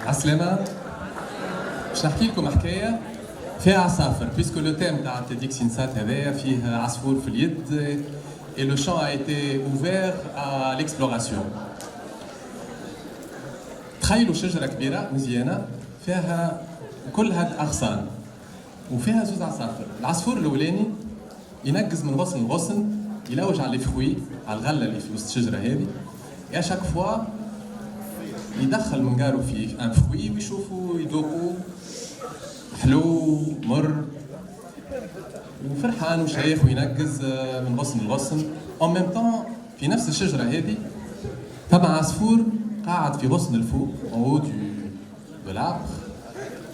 عسلامة. باش نحكي لكم حكاية فيها عصافر puisque le thème تاع TEDx INSAT هذايا فيه عصفور في اليد et le champ a été ouvert à l'exploration. تخيلوا شجرة كبيرة مزيانة فيها كلها أغصان وفيها زوز عصافر. العصفور الأولاني ينقز من غصن لغصن يلوج على الفخوي على الغلة اللي في وسط الشجرة هذه et à chaque fois يدخل منقارو في ان فخوي ويشوفوا يذوقوا حلو مر وفرحان وشيخ وينقز من غصن لغصن. en même temps في نفس الشجرة هذه تبع عصفور قاعد في غصن الفوق en haut de l'arbre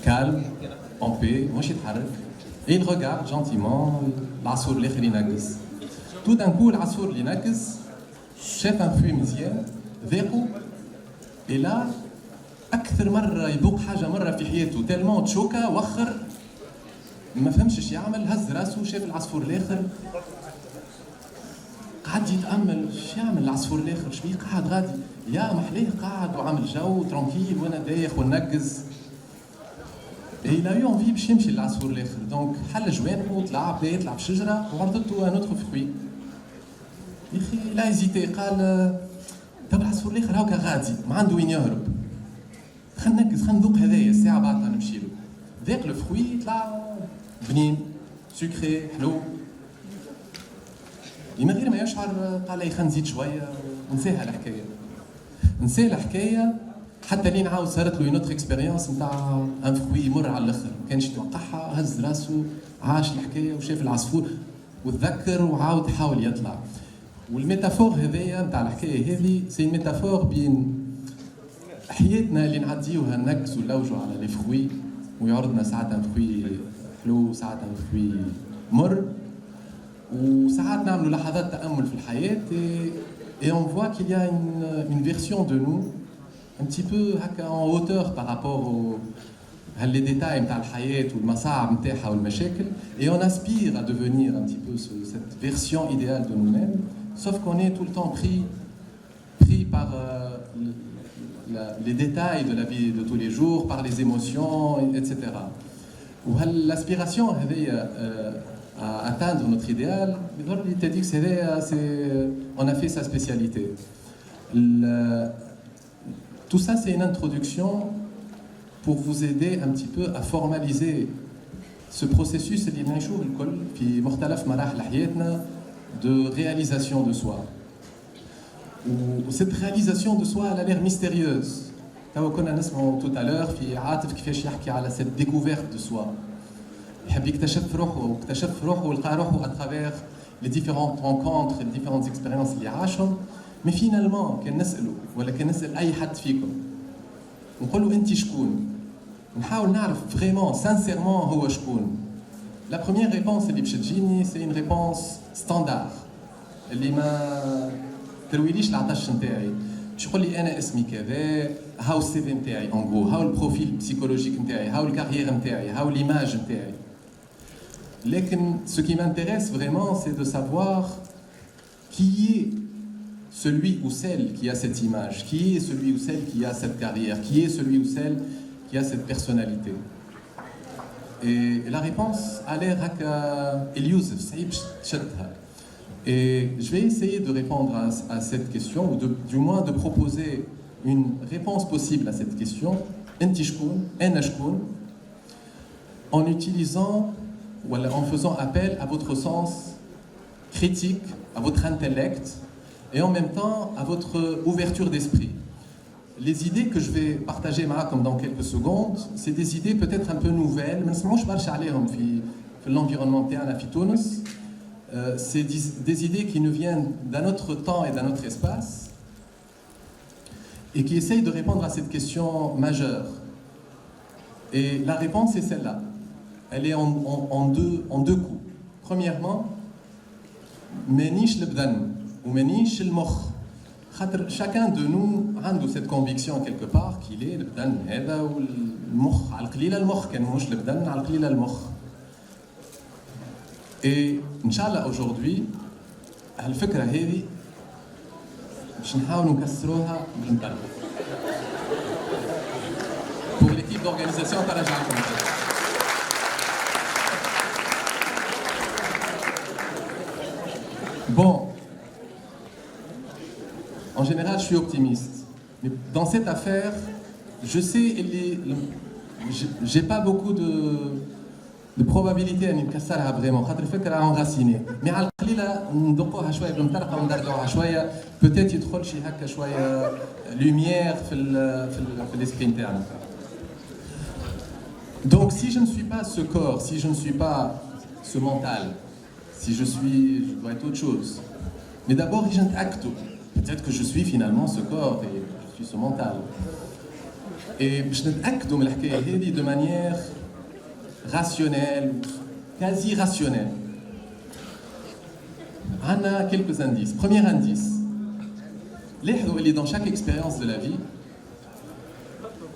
calme en paix مش يتحرك et il regarde gentiment العصفور الاخر ينقز. tout d'un coup العصفور اللي ينقز شاف ان فخوي مزيان ذاقه et là أكثر مرة يذوق حاجة مرة في حياته تالمون تشوكا وخر ما فهمش ايش يعمل هز راسه شاف العصفور الآخر قعد يتأمل ايش يعمل العصفور الآخر شبيه قاعد غادي يا محليه قاعد وعامل جو ترانكيل وانا دايخ وننقز et il a eu envie باش يمشي للعصفور الآخر دونك حل جوانبه طلع بدا يطلع بشجرة وعرضته ان اوتر فخوي يا اخي لا هيزيتي قال طب العصفور الاخر هاكا غادي ما عنده وين يهرب خلينا نركز خلينا نذوق هذايا الساعه بعدها نمشي له ذاق الفخوي طلع بنين سكري حلو من غير ما يشعر قال لي خلينا نزيد شويه ونساها الحكايه نسى الحكايه حتى لين عاود صارت له نوتر اكسبيريونس نتاع ان فخوي يمر على الاخر ما كانش يتوقعها هز راسه عاش الحكايه وشاف العصفور وتذكر وعاود حاول يطلع. والميتافور هذيا نتاع الحكايه هذه سي ميتافور بين حياتنا اللي نعديوها نقزوا نلوجوا على لي فخوي ويعرضنا ساعات ان فخوي حلو ساعات ان فخوي مر وساعات نعملوا لحظات تامل في الحياه et on voit qu'il y a une version de nous un petit peu هكا en hauteur par rapport au les détails نتاع الحياه والمصاعب نتاعها والمشاكل et on aspire à devenir un petit peu cette version idéale de nous-mêmes. Sauf qu'on est tout le temps pris par les détails de la vie de tous les jours, par les émotions, etc. L'aspiration à atteindre notre idéal, on a fait sa spécialité. Tout ça, c'est une introduction pour vous aider un petit peu à formaliser ce processus اللي نعيشوه الكل في مختلف مراحل حياتنا de réalisation de soi. Ou cette réalisation de soi, elle a l'air mystérieuse. Comme on a dit tout à l'heure, في عاطف كيفاش يحكي على cette découverte de soi. يحب يكتشف روحه واكتشف روحه ولقى روحه à travers les différentes rencontres, les différentes expériences اللي عاشهم. Mais finalement كان نسأله ولا كان نسأل أي حد فيكم نقول له أنت شكون؟ نحاول نعرف vraiment sincèrement هو شكون. La première réponse اللي باش تجيني c'est une réponse ستاندار اللي ما ترويليش العطش نتاعي باش يقول لي انا اسمي كذا هاو السي في نتاعي ان غو هاو البروفيل بسيكولوجيك نتاعي هاو الكارير نتاعي هاو ليماج نتاعي لكن ce qui m'intéresse vraiment c'est de savoir qui est celui ou celle qui a cette image qui est celui ou celle qui a cette carrière qui est celui ou celle qui a cette personnalité. Et la réponse a l'air et je vais essayer de répondre à cette question, ou du moins de proposer une réponse possible à cette question, en utilisant ou en faisant appel à votre sens critique, à votre intellect, et en même temps à votre ouverture d'esprit. Les idées que je vais partager comme dans quelques secondes, c'est des idées peut-être un peu nouvelles, mais je ne parle pas de l'environnement تاعنا في تونس. C'est des idées qui nous viennent d'un autre temps et d'un autre espace et qui essayent de répondre à cette question majeure. Et la réponse est celle-là. Elle est en deux coups. Premièrement, مانيش البدن ومانيش المخ. Chacun de nous a cette conviction quelque part qu'il est le بدن هذا والمخ على القليله المخ كان مش البدن على القليله المخ. Et Inch'Allah aujourd'hui الفكره هذه باش نحاولوا نكسروها بالمقلب. d'organisation تراجع لكم. Bon, en général, je suis optimiste. Mais dans cette affaire, je sais, j'ai pas beaucoup de probabilité ان نكسرها فريمون خاطر الفكره انغاسيني مي على القليله ندقوها شويه بالمطرقه وندردوها شويه بوتيت يدخل شي هكا شويه لوميير في الاسبري نتاعنا. Donc si je ne suis pas ce corps, si je ne suis pas ce mental, si je dois être autre chose. Mais d'abord, je n'acte. Peut-être que je suis finalement ce corps et je suis ce mental. Et je n'acte de manière rationnelle, quasi rationnelle. On a quelques indices. Premier indice, il est dans chaque expérience de la vie,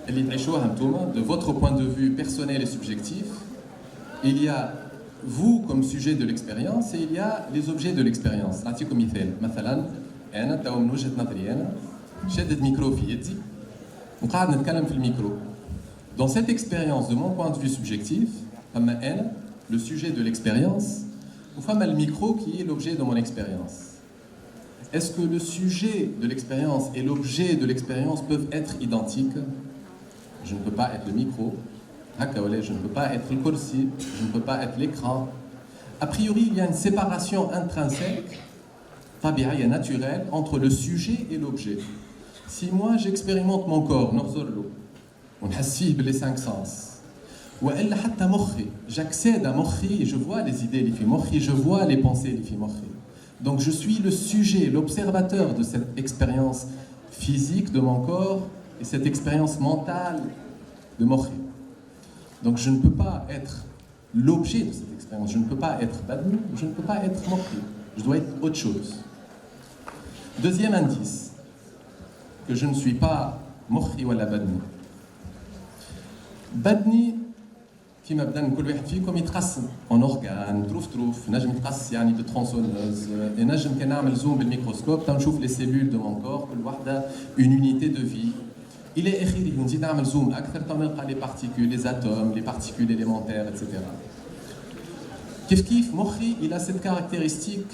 de votre point de vue personnel et subjectif, il y a vous comme sujet de l'expérience et il y a les objets de l'expérience. نعطيكم مثال مثلا أنا تو من وجهة نظري أنا شادد ميكرو في يدي وقاعد نتكلم في الميكرو. Dans cette expérience, de mon point de vue subjectif, فما أنا le sujet de l'expérience وفما le micro qui est l'objet de mon expérience. Est-ce que le sujet de l'expérience et l'objet de l'expérience peuvent être identiques? Je ne peux pas être le micro. Je ne peux pas être le kursi, je ne peux pas être l'écran. A priori, il y a une séparation intrinsèque, tabi'iyya, naturelle, entre le sujet et l'objet. Si moi j'expérimente mon corps, on hassive les cinq sens, ou j'accède à mochi et je vois les idées les mochi, je vois les pensées les mochi. Donc je suis le sujet, l'observateur de cette expérience physique de mon corps et cette expérience mentale de mochi. Donc je ne peux pas être l'objet de cette expérience, je ne peux pas être badni, je ne peux pas être mokri, je dois être autre chose. Deuxième indice, que je ne suis pas mokri ou la badni. Badni, qui m'a donné كل واحد فيكم يتقسم en organes, تروف نجم يتقسم يعني de tronçonneuse et نجم كان نعمل زوم بالميكروسكوب تنشوف les cellules de mon corps كل واحدة une unité de vie. Il est écrit, on dit نعمل zoom أكثر تنلقى les particules, les atomes, les particules élémentaires, etc. كيف مخي il a cette caractéristique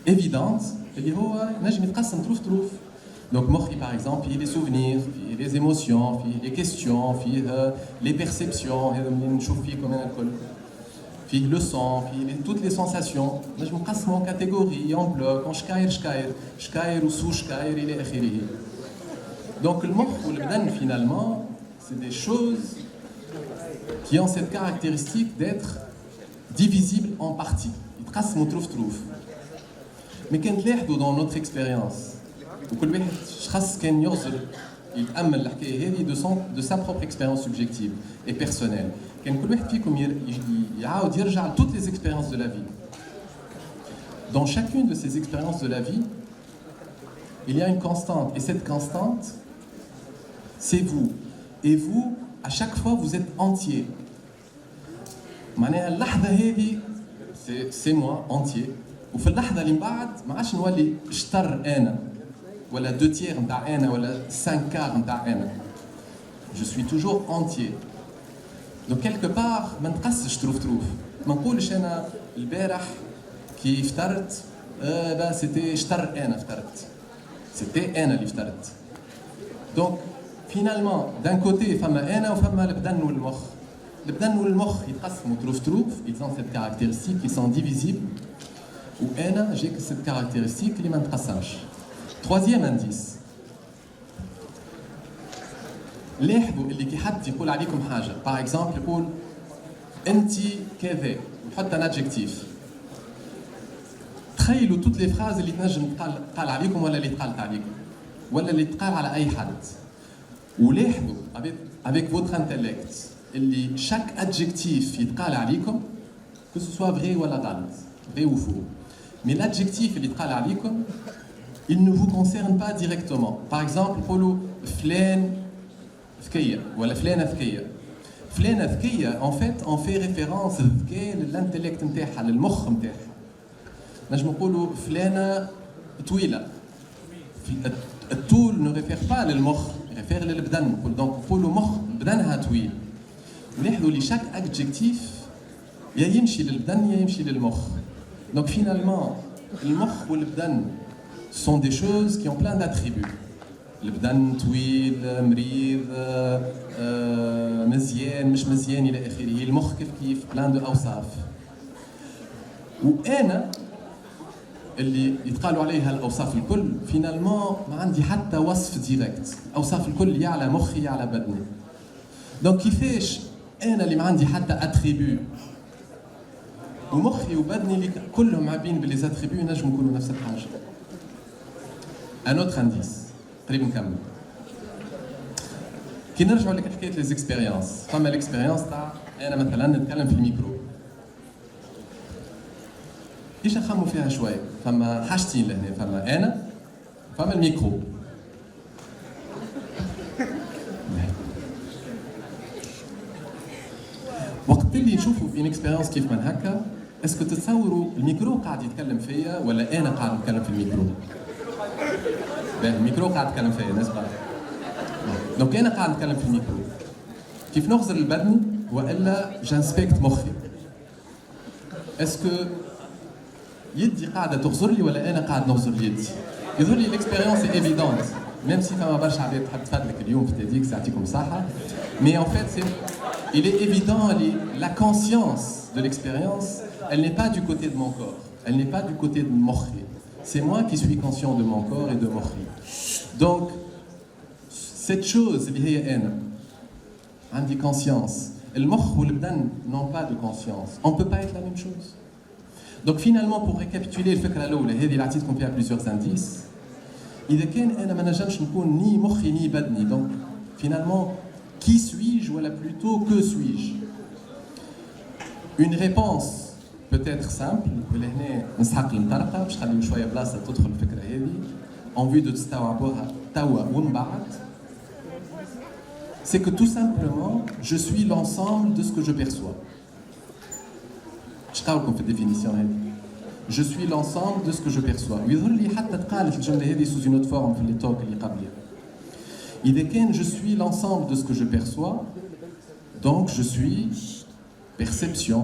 évidente اللي هو نجم يتقسم تروف. Donc مخي par exemple il y a les souvenirs, il y a les émotions, il y a les questions, il y a les perceptions, هذا اللي نشوف فيه كمان الكل. Il y a le son, il y a toutes les sensations. نجم نقسمهم en catégories, en blocs, en شكاير وسو شكاير إلى آخره. Donc le mokh ou le bdan finalement, c'est des choses qui ont cette caractéristique d'être divisibles en parties. يتقسموا تروف. Mais quand نلاحظوا dans notre expérience, وكل واحد شخص كان يغزر يتأمل الحكاية هذه de sa propre expérience subjective et personnelle. كان كل واحد فيكم يعاود يرجع toutes les expériences de la vie. Dans chacune de ces expériences de la vie, il y a une constante et cette constante c'est vous. Et vous, à chaque fois, vous êtes entier. معناها اللحظة هذه c'est moi entier. وفي اللحظة اللي من بعد ما عادش نولي شطر أنا ولا 2 tiers نتاع أنا ولا 5 quarts نتاع أنا. Je suis toujours entier. Donc quelque part ما نتقسش تروف. ما نقولش أنا البارح كي فطرت c'était شطر أنا فطرت. C'était أنا اللي فطرت. Donc finalement, d'un côté, femme أنا وفما البدن والمخ. البدن والمخ يتقسموا تروف. Ils ont cette caractéristique, ils sont divisibles. Ou أنا j'ai cette caractéristique اللي ما نتقسمش. Troisième indice. لاحظوا اللي كي حد يقول عليكم حاجة. Par exemple, يقول أنت كذا ويحط un adjectif. تخيلوا toutes les phrases اللي تنجم تقال عليكم ولا اللي تقالت عليكم ولا اللي تقال على أي حد. ولاحظوا avec votre intellect اللي chaque adjectif يتقال عليكم que ce soit vrai ولا غلط, vrai ou faux. Mais l'adjectif اللي يتقال عليكم il ne vous concerne pas directement. Par exemple, نقولوا فلان ذكية ولا فلانة ذكية. فلانة ذكية en fait on fait référence ذكية للانتلكت نتاعها للمخ نتاعها. نجم نقولوا فلانة طويلة. الطول ne réfère pas للمخ, ريفير للبدن نقول دونك نقولوا مخ بدنها طويل ونلاحظوا لي شاك ادجكتيف يا يمشي للبدن يا يمشي للمخ دونك فينالمون المخ والبدن sont des choses qui ont plein d'attributs البدن طويل مريض مزيان مش مزيان الى اخره المخ كيف بلان دو اوصاف وانا اللي يتقالوا عليها الاوصاف الكل فينالمون ما عندي حتى وصف ديريكت الاوصاف الكل يا على مخي يا على بدني دونك كيفاش انا اللي ما عندي حتى اتريبيو ومخي وبدني اللي كلهم معبين باللي زاتريبيو ينجموا يكونوا نفس الحاجه ان اوتر انديس قريب نكمل كي نرجعوا لك حكايه لي زيكسبيريونس فما ليكسبيريونس تاع انا مثلا نتكلم في الميكرو كيش نخموا فيها شويه فما حاجتين لهنا فما انا فما الميكرو وقت اللي نشوفوا في اكسبيريونس كيف من هكا اسكو تتصوروا الميكرو قاعد يتكلم فيا ولا انا قاعد نتكلم في الميكرو الميكرو قاعد يتكلم فيا ناس بعد دونك انا قاعد نتكلم في الميكرو كيف نغزر البدن والا جانسبكت مخي اسكو يدي قاعده تغزر لي ولا انا قاعد نغزر يدي يظهر لي ليكسبيريونس ايفيدونت ميم سي فما برشا عباد تحب تفدلك اليوم في تيديكس يعطيكم الصحه مي ان فيت سي il est évident la conscience de l'expérience elle n'est pas du côté de mon corps elle n'est pas du côté de مخي c'est moi qui suis conscient de mon corps et de مخي donc cette chose اللي هي انا عندي conscience المخ والبدن n'ont pas de conscience on peut pas être la même chose donc finalement pour récapituler الفكره الاولى هذه اللي عطيتكم فيها plusieurs indices اذا كان انا ما نجمش نكون ني مخي ني بدني donc finalement qui suis-je ou plutôt que suis-je une réponse peut-être simple ولهنا نسحق المطرقه باش نخليو شويه بلاصه تدخل الفكره هذه en vue de تستوعبوها توا ومن بعد c'est que tout simplement je suis l'ensemble de ce que je perçois اش قالكم في الديفينيسيون هذه je suis l'ensemble de ce que je perçois ويظهر لي حتى تقال في الجمله هذه sous une autre forme في les talks اللي قبلها إذا كان je suis l'ensemble de ce que je perçois donc je suis perception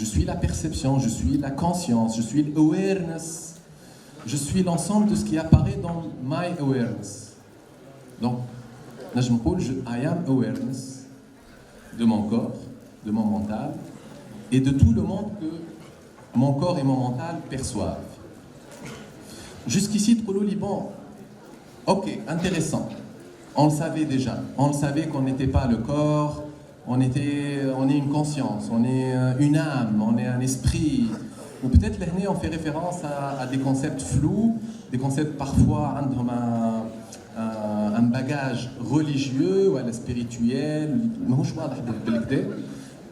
je suis la perception je suis la conscience je suis l'awareness je suis l'ensemble de ce qui apparaît dans my awareness donc نجم نقول I am awareness de mon corps de mon mental et de tout le monde que mon corps et mon mental perçoivent jusqu'ici تقولوا لي bon ok intéressant on le savait déjà, on le savait qu'on n'était pas le corps, on est une conscience, on est une âme, on est un esprit. Ou peut-être l'année on fait référence à des concepts flous, des concepts parfois un bagage religieux ou spirituel.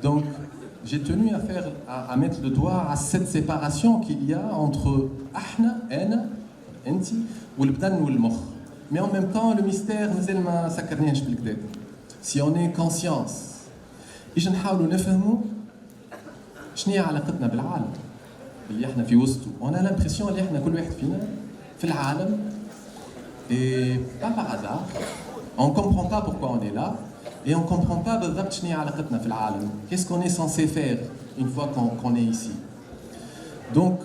Donc j'ai tenu à mettre le doigt à cette séparation qu'il y a entre ahna, ana, enti, ou le bdan ou le mokh. Mais en même temps, le mystère مازال ما سكرناش بالكدا. Si on est conscience, إيش نحاولوا نفهموا شنو هي علاقتنا بالعالم اللي احنا في وسطه. On a l'impression اللي احنا كل واحد فينا في العالم et pas par hasard. On comprend pas pourquoi on est là et on comprend pas بالضبط شنو هي علاقتنا في العالم. Qu'est-ce qu'on est censé faire une fois qu'on est ici. Donc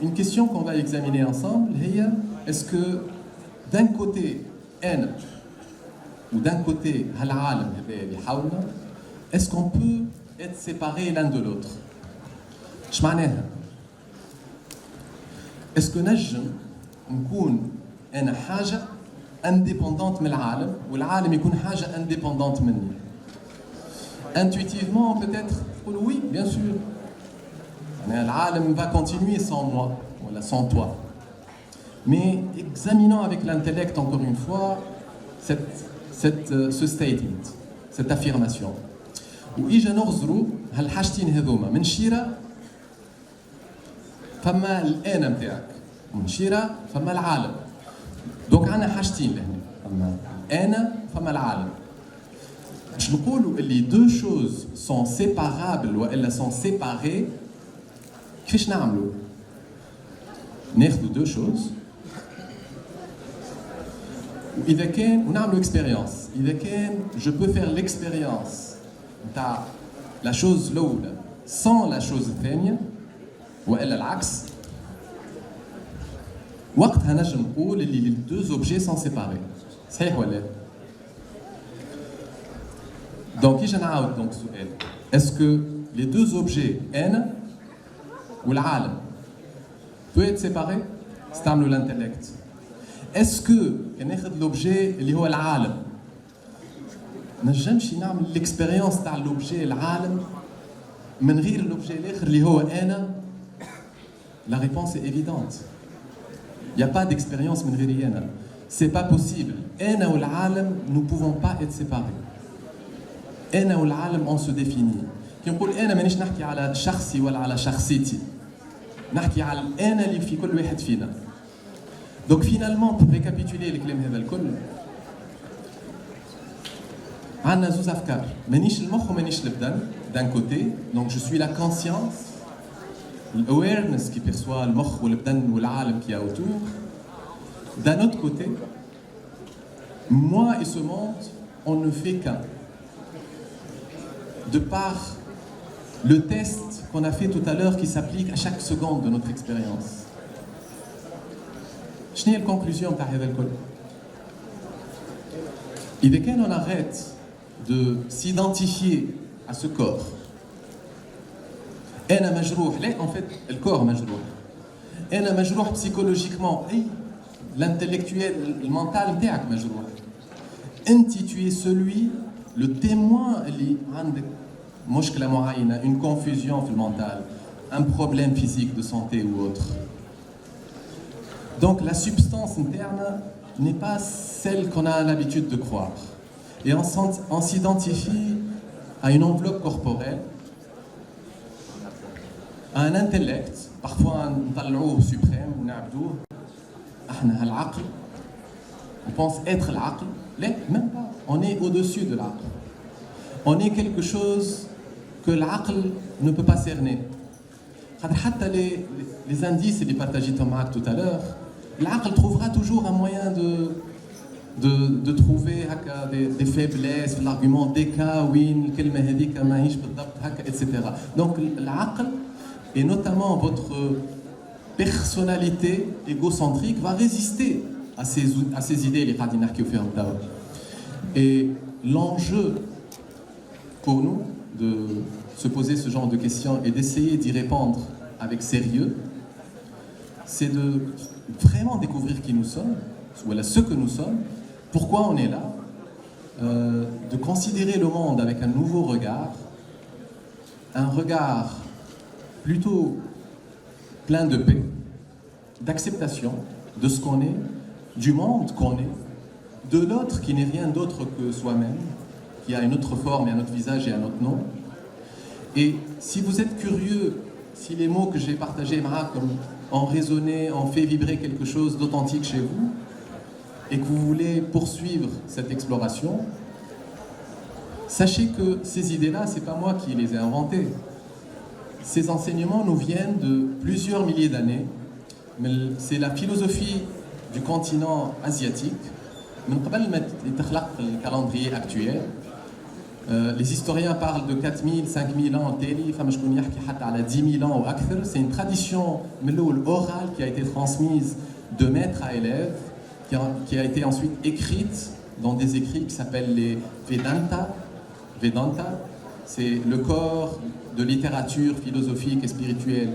une question qu'on va examiner ensemble هي est-ce que d'un côté أنا ou d'un côté العالم هذا اللي حولنا est-ce qu'on peut être séparés l'un de l'autre اش معناها est-ce que نجم نكون أنا حاجة indépendante من العالم والعالم يكون حاجة indépendante مني intuitivement peut-être تقول oui bien sûr يعني العالم va continuer sans moi ولا sans toi. Mais examinons avec l'intellect encore une fois ce statement, cette affirmation. وإجا نغزروا هالحاجتين هذوما من شيرة فما الأنا متاعك ومن شيرة فما العالم. دونك عندنا حاجتين لهنا فما أنا فما العالم. باش نقولوا اللي deux choses sont séparables وإلا sont séparées كيفاش نعملوا؟ ناخذوا deux choses وإذا كان ونعملوا expérience إذا كان je peux faire l'expérience نتاع la chose الأولى sans la chose الثانية وإلا العكس وقتها نجم نقول اللي les deux objets sont séparés صحيح ولا؟ Donc كي نعاود donc سؤال est-ce que les deux objets أنا والعالم peut être séparé؟ استعملوا l'intellect. Est-ce que كان ناخذ l'objet اللي هو العالم نجمش نعمل l'expérience تاع l'objet العالم من غير l'objet الآخر اللي هو أنا؟ La réponse est évidente. Il n'y a pas d'expérience من غير أنا. C'est pas possible. أنا والعالم nous ne pouvons pas être séparés. أنا والعالم on se définit. كي نقول أنا مانيش نحكي على شخصي ولا على شخصيتي. نحكي على الأنا اللي في كل واحد فينا. Donc finalement pour récapituler الكلام هذا الكل عندنا زوز أفكار مانيش المخ ومانيش البدن d'un côté donc je suis la conscience l'awareness qui perçoit المخ والبدن والعالم qui est autour d'un autre côté moi et ce monde on ne fait qu'un de par le test qu'on a fait tout à l'heure qui s'applique à chaque seconde de notre expérience. شنو هي الكونكلوزيون تاع هذا الكل؟ إذا كان on arrête de s'identifier à ce corps أنا مجروح لا en fait الكور مجروح أنا مجروح psychologiquement أي l'intellectuel المنطال نتاعك مجروح أنت tu es celui le témoin اللي عندك مشكلة معينة une confusion في المنطال un problème physique de santé ou autre. Donc la substance interne n'est pas celle qu'on a l'habitude de croire. Et on s'identifie à une enveloppe corporelle, à un intellect, parfois un suprême, on pense être l'aql, même pas, on est au-dessus de l'aql. On est quelque chose que l'aql ne peut pas cerner. Les indices et les partagés tout à l'heure, l'aql trouvera toujours un moyen de trouver des faiblesses, l'argument des cas, oui, etc. Donc l'aql, et notamment votre personnalité égocentrique, va résister à ces idées, les radinars qui ont. Et l'enjeu pour nous de se poser ce genre de questions et d'essayer d'y répondre avec sérieux, c'est de vraiment découvrir qui nous sommes, voilà ce que nous sommes, pourquoi on est là, de considérer le monde avec un nouveau regard, un regard plutôt plein de paix, d'acceptation de ce qu'on est, du monde qu'on est, de l'autre qui n'est rien d'autre que soi-même, qui a une autre forme et un autre visage et un autre nom. Et si vous êtes curieux, si les mots que j'ai partagés ont résonné, ont fait vibrer quelque chose d'authentique chez vous, et que vous voulez poursuivre cette exploration, sachez que ces idées-là, c'est pas moi qui les ai inventées. Ces enseignements nous viennent de plusieurs milliers d'années, mais c'est la philosophie du continent asiatique. من قبل ما يتخلق الكالندريي actuel, les historiens parlent de 4000, 5000 ans تالي فما شكون يحكي حتى على 10 000 ans ou أكثر. C'est une tradition من الأول orale qui a été transmise de maître à élève, qui a été ensuite écrite dans des écrits qui s'appellent les Vedanta. Vedanta, c'est le corps de littérature philosophique et spirituelle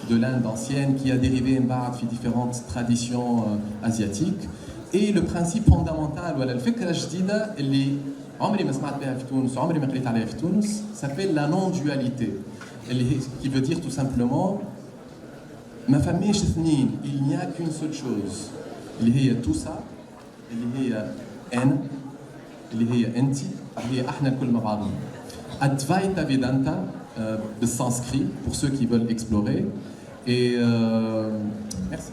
de l'Inde ancienne qui a dérivé de différentes traditions asiatiques. Et le principe fondamental ولا الفكرة الجديدة اللي عمري ما سمعت بها في تونس وعمري ما قريت عليها في تونس s'appelle la non-dualité qui veut dire tout simplement ما فماش اثنين, il n'y a qu'une seule chose اللي هي tout ça, اللي هي أنا, اللي هي أنتي, اللي هي إحنا الكل مع بعضنا. Advaita Vedanta بالsanskrit pour ceux qui veulent explorer. Et merci.